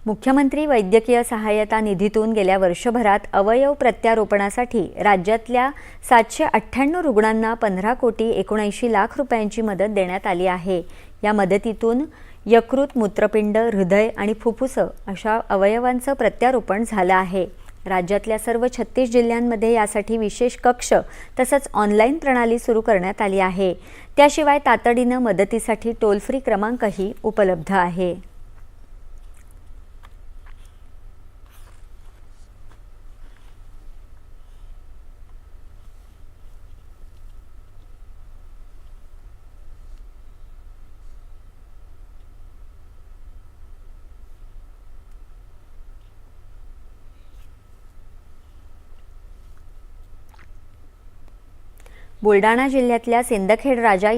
मुख्यमंत्री वैद्यकीय सहाय्यता निधीतून गेल्या वर्षभरात अवयव प्रत्यारोपणासाठी राज्यातल्या 798 रुग्णांना 15,79,00,000 रुपयांची मदत देण्यात आली आहे। या मदतीतून यकृत, मूत्रपिंड, हृदय आणि फुफ्फुस अशा अवयवांचं प्रत्यारोपण झालं आहे। राज्यातल्या सर्व 36 जिल्ह्यांमध्ये यासाठी विशेष कक्ष तसंच ऑनलाईन प्रणाली सुरू करण्यात आली आहे। त्याशिवाय तातडीनं मदतीसाठी टोल फ्री क्रमांकही उपलब्ध आहे। बुलढाणा जिल्ह्यातल्या सिंदखेड राजा